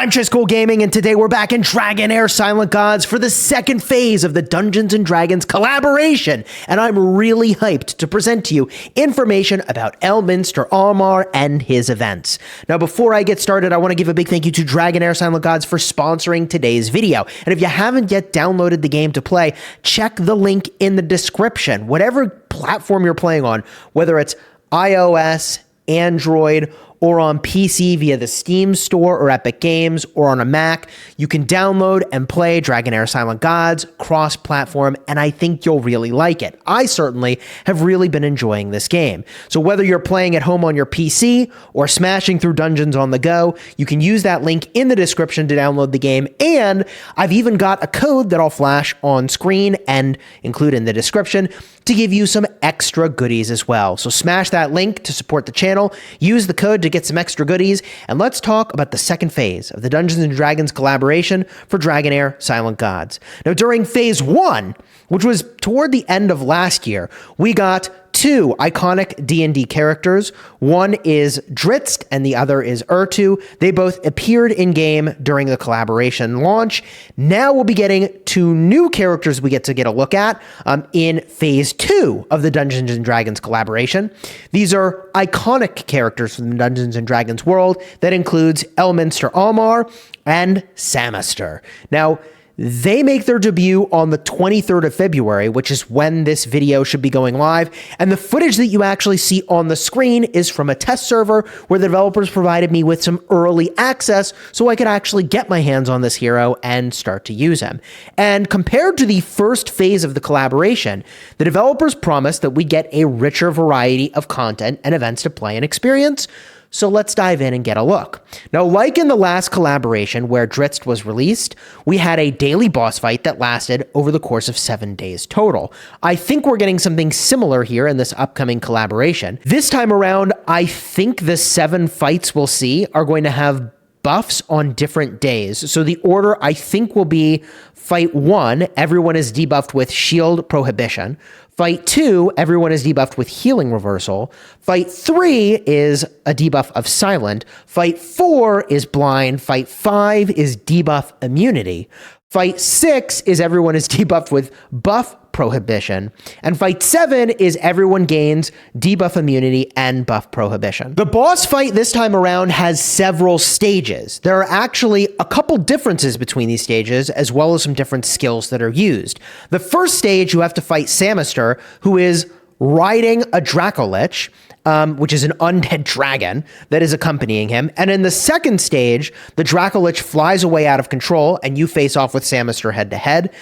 I'm Chisco Gaming, and today we're back in Dragonheir Silent Gods for the second phase of the Dungeons & Dragons collaboration, and I'm really hyped to present to you information about Elminster Aumar and his events. Now, before I get started, I want to give a big thank you to Dragonheir Silent Gods for sponsoring today's video, and if you haven't yet downloaded the game to play, check the link in the description. Whatever platform you're playing on, whether it's iOS, Android, or on PC via the Steam Store or Epic Games, or on a Mac, you can download and play Dragonheir Silent Gods cross-platform, and I think you'll really like it. I certainly have really been enjoying this game. So whether you're playing at home on your PC or smashing through dungeons on the go, you can use that link in the description to download the game, and I've even got a code that I'll flash on screen and include in the description to give you some extra goodies as well. So smash that link to support the channel, use the code to get some extra goodies, and let's talk about the second phase of the Dungeons & Dragons collaboration for Dragonheir Silent Gods. Now, during phase 1, which was toward the end of last year, we got two iconic D&D characters. One is Drizzt and the other is Ertu. They both appeared in-game during the collaboration launch. Now we'll be getting two new characters we get a look at in phase 2 of the Dungeons & Dragons collaboration. These are iconic characters from the Dungeons & Dragons world that includes Elminster Aumar and Samister. Now, they make their debut on the 23rd of February, which is when this video should be going live, and the footage that you actually see on the screen is from a test server where the developers provided me with some early access so I could actually get my hands on this hero and start to use him. And compared to the first phase of the collaboration, the developers promised that we'd get a richer variety of content and events to play and experience. So let's dive in and get a look. Now, like in the last collaboration where Drizzt was released, we had a daily boss fight that lasted over the course of 7 days total. I think we're getting something similar here in this upcoming collaboration. This time around, I think the 7 fights we'll see are going to have buffs on different days. So the order, I think, will be Fight 1, everyone is debuffed with Shield Prohibition. Fight 2, everyone is debuffed with Healing Reversal. Fight 3 is a debuff of Silent. Fight 4 is Blind. Fight 5 is Debuff Immunity. Fight 6 is everyone is debuffed with Buff Prohibition. And Fight 7 is everyone gains Debuff Immunity and Buff Prohibition. The boss fight this time around has several stages. There are actually a couple differences between these stages, as well as some different skills that are used. The first stage, you have to fight Samister, who is riding a Dracolich, which is an undead dragon that is accompanying him. And in the second stage, the Dracolich flies away out of control, and you face off with Samister head-to-head,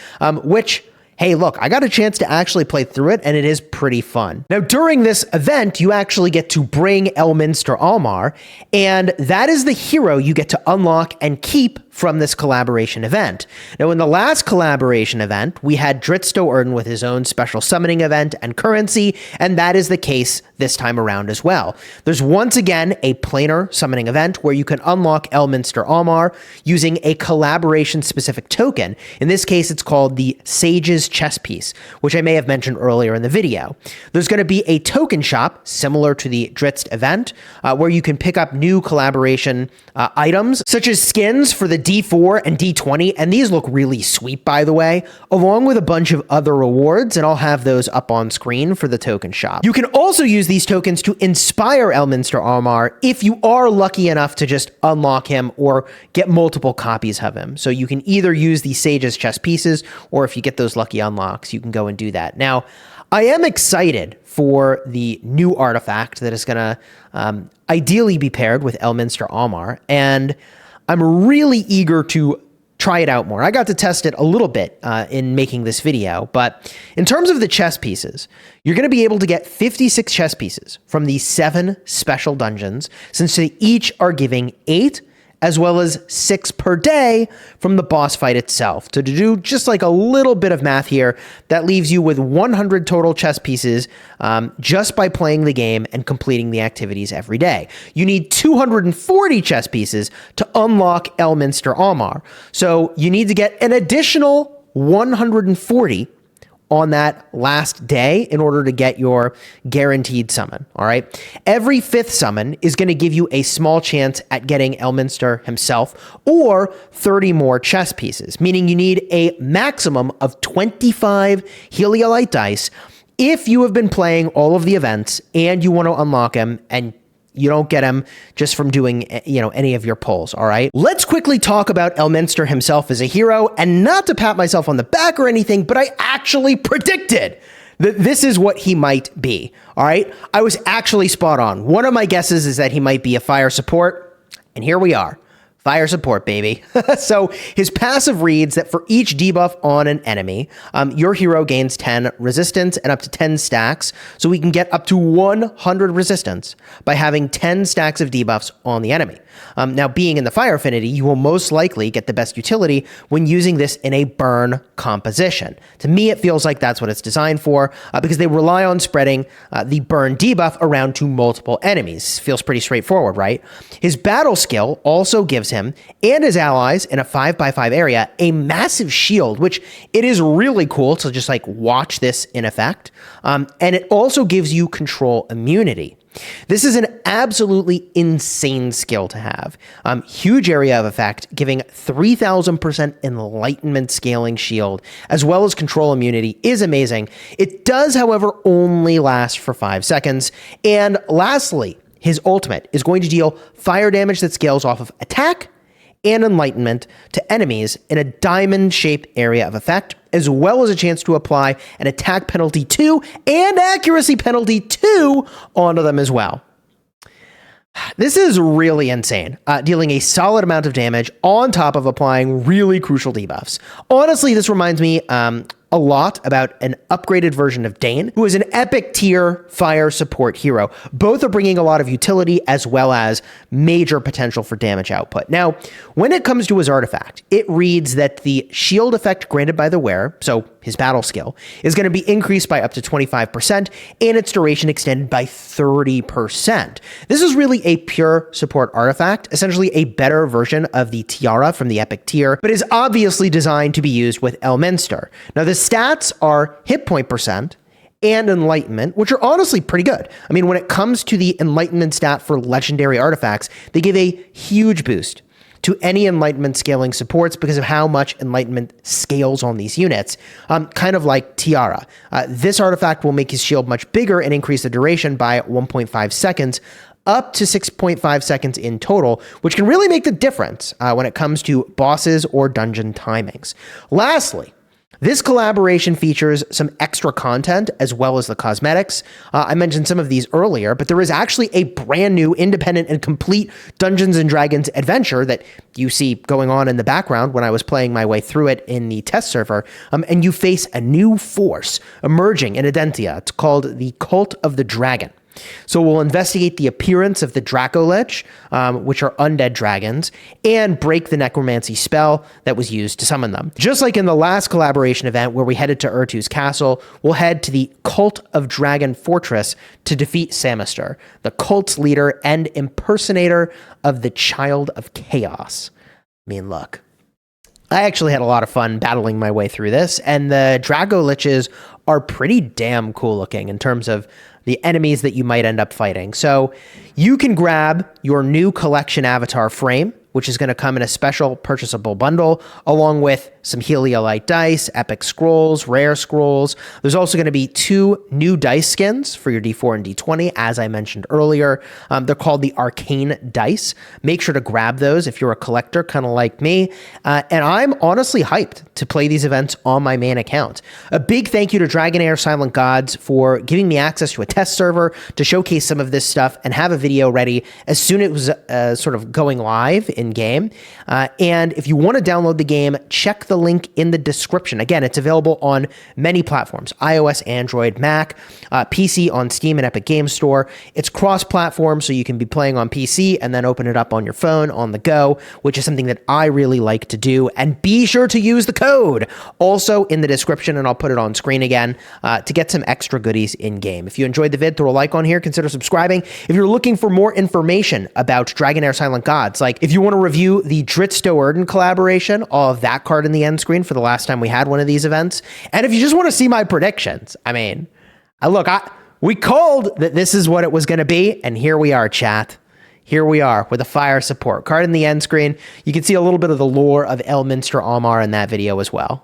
which, hey, look, I got a chance to actually play through it, and it is pretty fun. Now, during this event, you actually get to bring Elminster Aumar, and that is the hero you get to unlock and keep from this collaboration event. Now, in the last collaboration event, we had Drizzt with his own special summoning event and currency, and that is the case this time around as well. There's once again a planar summoning event where you can unlock Elminster Aumar using a collaboration-specific token. In this case, it's called the Sage's Chess Piece, which I may have mentioned earlier in the video. There's going to be a token shop similar to the Drizzt event where you can pick up new collaboration items, such as skins for the D4 and D20, and these look really sweet, by the way, along with a bunch of other rewards, and I'll have those up on screen for the token shop. You can also use these tokens to inspire Elminster Aumar if you are lucky enough to just unlock him or get multiple copies of him. So you can either use the Sage's Chess Pieces, or if you get those lucky unlocks, you can go and do that. Now, I am excited for the new artifact that is going to ideally be paired with Elminster Aumar, and I'm really eager to try it out more. I got to test it a little bit in making this video, but in terms of the chess pieces, you're going to be able to get 56 chess pieces from these 7 special dungeons, since they each are giving 8 as well as 6 per day from the boss fight itself. So to do just like a little bit of math here, that leaves you with 100 total chess pieces just by playing the game and completing the activities every day. You need 240 chess pieces to unlock Elminster Aumar. So you need to get an additional 140 on that last day in order to get your guaranteed summon, all right? Every 5th summon is going to give you a small chance at getting Elminster himself or 30 more chess pieces, meaning you need a maximum of 25 Heliolite dice if you have been playing all of the events and you want to unlock him and you don't get him just from doing, any of your polls, all right? Let's quickly talk about Elminster himself as a hero, and not to pat myself on the back or anything, but I actually predicted that this is what he might be, all right? I was actually spot on. One of my guesses is that he might be a fire support, and here we are. Fire support, baby. So his passive reads that for each debuff on an enemy, your hero gains 10 resistance and up to 10 stacks. So we can get up to 100 resistance by having 10 stacks of debuffs on the enemy. Now, being in the fire affinity, you will most likely get the best utility when using this in a burn composition. To me, it feels like that's what it's designed for because they rely on spreading the burn debuff around to multiple enemies. Feels pretty straightforward, right? His battle skill also gives him and his allies in a 5x5 area a massive shield, which it is really cool to just watch this in effect. And it also gives you control immunity. This is an absolutely insane skill to have. Huge area of effect, giving 3,000% enlightenment scaling shield, as well as control immunity, is amazing. It does, however, only last for 5 seconds. And lastly, his ultimate is going to deal fire damage that scales off of attack and enlightenment to enemies in a diamond-shaped area of effect, as well as a chance to apply an attack penalty 2 and accuracy penalty 2 onto them as well. This is really insane, dealing a solid amount of damage on top of applying really crucial debuffs. Honestly, this reminds me a lot about an upgraded version of Dane, who is an epic tier fire support hero. Both are bringing a lot of utility as well as major potential for damage output. Now, when it comes to his artifact, it reads that the shield effect granted by the wearer, so his battle skill, is going to be increased by up to 25% and its duration extended by 30%. This is really a pure support artifact, essentially a better version of the tiara from the epic tier, but is obviously designed to be used with Elminster. Now, the stats are hit point percent and enlightenment, which are honestly pretty good. I mean, when it comes to the enlightenment stat for legendary artifacts, they give a huge boost to any enlightenment scaling supports because of how much enlightenment scales on these units, kind of like Tiara. This artifact will make his shield much bigger and increase the duration by 1.5 seconds, up to 6.5 seconds in total, which can really make the difference when it comes to bosses or dungeon timings. Lastly, this collaboration features some extra content as well as the cosmetics. I mentioned some of these earlier, but there is actually a brand new independent and complete Dungeons & Dragons adventure that you see going on in the background when I was playing my way through it in the test server. And you face a new force emerging in Adentia. It's called the Cult of the Dragon. So we'll investigate the appearance of the Dracolich, which are undead dragons, and break the necromancy spell that was used to summon them. Just like in the last collaboration event where we headed to Urtu's castle, we'll head to the Cult of Dragon Fortress to defeat Samister, the cult's leader and impersonator of the Child of Chaos. I mean, look, I actually had a lot of fun battling my way through this, and the Dragoliches are pretty damn cool looking in terms of the enemies that you might end up fighting. So you can grab your new collection avatar frame, which is going to come in a special purchasable bundle, along with some Heliolite dice, epic scrolls, rare scrolls. There's also going to be 2 new dice skins for your D4 and D20, as I mentioned earlier. They're called the Arcane Dice. Make sure to grab those if you're a collector, kind of like me. And I'm honestly hyped to play these events on my main account. A big thank you to Dragonheir Silent Gods for giving me access to a test server to showcase some of this stuff and have a video ready as soon as it was sort of going live in game. And if you want to download the game, check the link in the description. Again, it's available on many platforms: iOS, Android, Mac, PC on Steam and Epic Games Store. It's cross-platform, so you can be playing on PC and then open it up on your phone on the go, which is something that I really like to do. And be sure to use the code also in the description, and I'll put it on screen again to get some extra goodies in game. If you enjoyed the vid, throw a like on here, consider subscribing. If you're looking for more information about Dragonheir Silent Gods, like if you want want to review the Dritsto Erden collaboration, all of that card in the end screen for the last time we had one of these events. And if you just want to see my predictions, I mean, we called that this is what it was going to be, and here we are, chat. Here we are with a fire support card in the end screen. You can see a little bit of the lore of Elminster Aumar in that video as well.